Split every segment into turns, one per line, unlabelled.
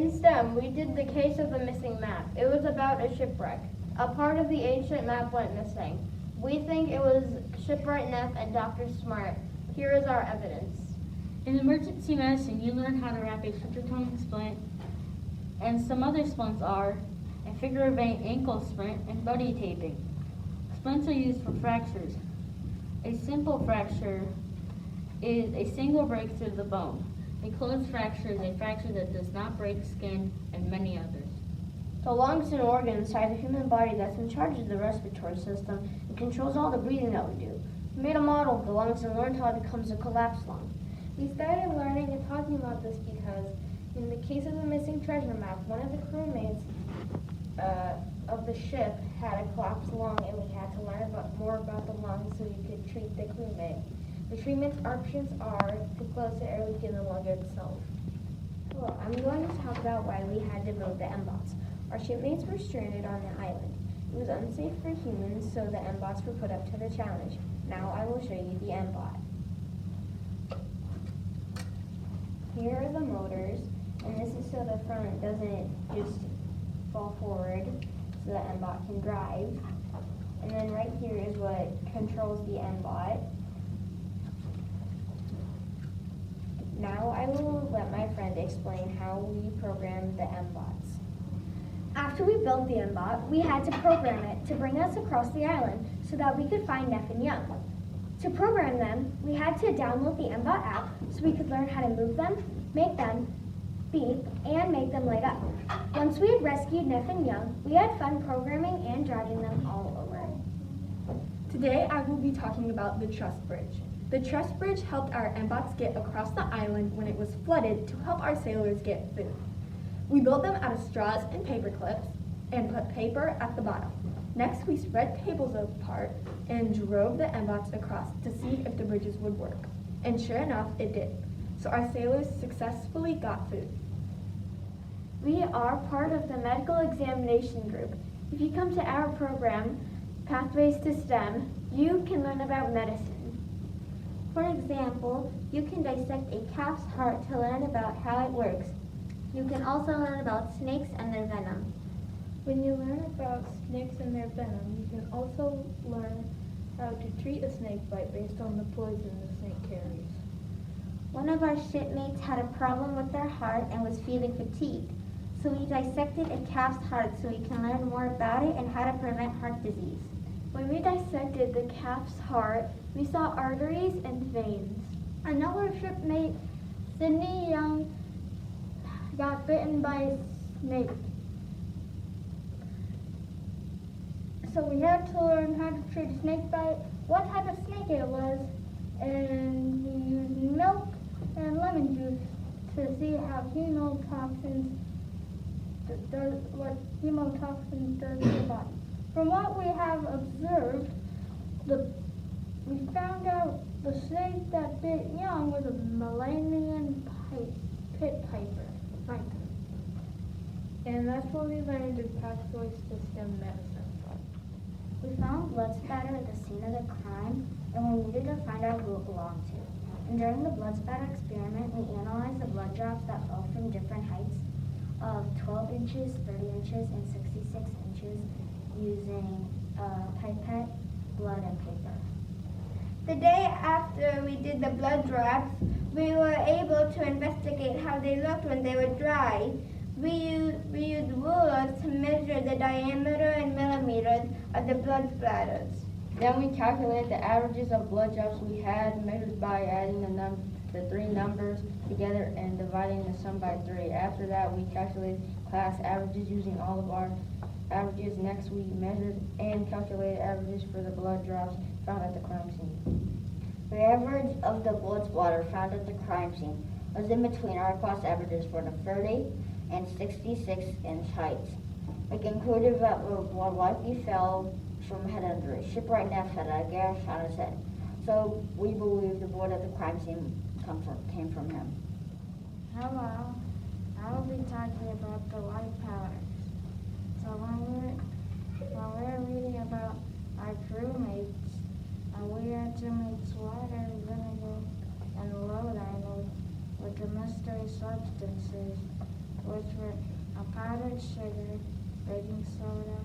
In STEM, we did the case of the missing map. It was about a shipwreck. A part of the ancient map went missing. We think it was Shipwright Neff and Dr. Smart. Here is our evidence.
In emergency medicine, you learn how to wrap a suture splint, and some other splints are a figure of 8 ankle splint and buddy taping. Splints are used for fractures. A simple fracture is a single break through the bone. A closed fracture is a fracture that does not break skin, and many others.
The lungs and organs inside the human body that's in charge of the respiratory system and controls all the breathing that we do. We made a model of the lungs and learned how it becomes a collapsed lung.
We started learning and talking about this because in the case of the missing treasure map, one of the crewmates of the ship had a collapsed lung, and we had to learn more about the lungs so we could treat the crewmate. The treatment options are to close it or weaken the lung itself.
Well, I'm going to talk about why we had to build the M-bots. Our shipmates were stranded on the island. It was unsafe for humans, so the M-bots were put up to the challenge. Now I will show you the M-bot. Here are the motors, and this is so the front doesn't just fall forward, so the M-bot can drive. And then right here is what controls the M-bot. Now I will let my friend explain how we programmed the M-bots. After we built the M-bot, we had to program it to bring us across the island so that we could find Neff and Young. To program them, we had to download the M-bot app so we could learn how to move them, make them beep, and make them light up. Once we had rescued Neff and Young, we had fun programming and driving them all over.
Today I will be talking about the truss bridge. The truss bridge helped our M-bots get across the island when it was flooded to help our sailors get food. We built them out of straws and paper clips and put paper at the bottom. Next, we spread tables apart and drove the M-bots across to see if the bridges would work. And sure enough, it did. So our sailors successfully got food.
We are part of the medical examination group. If you come to our program, Pathways to STEM, you can learn about medicine. For example, you can dissect a calf's heart to learn about how it works. You can also learn about snakes and their venom.
When you learn about snakes and their venom, you can also learn how to treat a snake bite based on the poison the snake carries.
One of our shipmates had a problem with their heart and was feeling fatigued. So we dissected a calf's heart so we can learn more about it and how to prevent heart disease. When we dissected the calf's heart, we saw arteries and veins. Another shipmate, Sydney Young, got bitten by a snake. So we had to learn how to treat a snake bite, what type of snake it was, and we used milk and lemon juice to see how what hemotoxins does to the body. From what we have observed, we found out the snake that bit Young was a Malayan pit viper.
And that's what we learned in Pathways to STEM medicine.
We found blood spatter at the scene of the crime, and we needed to find out who it belonged to. And during the blood spatter experiment, we analyzed the blood drops that fell from different heights of 12 inches, 30 inches, and 66 inches using pipette, blood, and paper.
The day after we did the blood drops, we were able to investigate how they looked when they were dry. We used rulers to measure the diameter in millimeters of the blood splatters.
Then we calculated the averages of blood drops we had, measured by adding the three numbers together and dividing the sum by 3. After that, we calculated class averages using all of our averages. Next, we measured and calculated averages for the blood drops found at the crime scene.
The average of the blood splatter found at the crime scene was in between our class averages for the 30 and 66 inch heights. We concluded that the blood likely fell from head injury. Shipwright Neff had a gash on his head, so we believe the blood at the crime scene came from him.
Hello, I will be talking about the light patterns. So when we're reading about our crewmates, we had to mix water, vinegar, and low with the mystery substances. which were a powdered sugar, baking soda,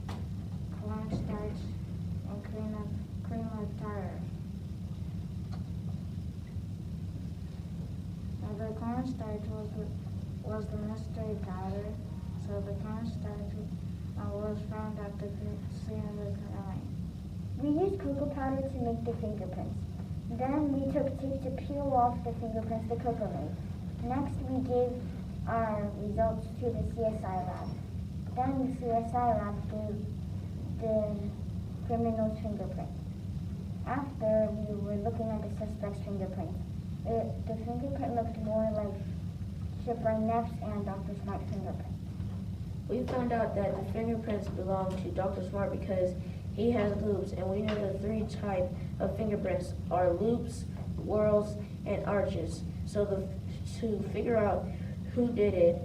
cornstarch, and cream of tartar. Now the cornstarch was the mystery powder, so the cornstarch was found at the scene of the crime.
We used cocoa powder to make the fingerprints. Then we took tape to peel off the fingerprints the cocoa made. Next, we gave our results to the CSI lab. Then the CSI lab gave the criminal's fingerprint. After we were looking at the suspect's fingerprint, the fingerprint looked more like Shipwright Neff's and Dr. Smart's fingerprint.
We found out that the fingerprints belong to Dr. Smart because he has loops, and we know the three types of fingerprints are loops, whorls, and arches. So to figure out who did it,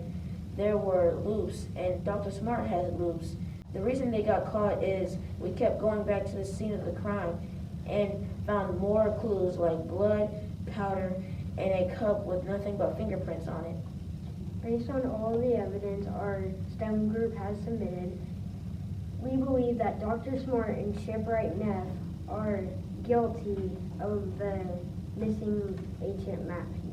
there were loops, and Dr. Smart has loops. The reason they got caught is we kept going back to the scene of the crime and found more clues like blood, powder, and a cup with nothing but fingerprints on it.
Based on all the evidence our STEM group has submitted, we believe that Dr. Smart and Shipwright Neff are guilty of the missing ancient map piece.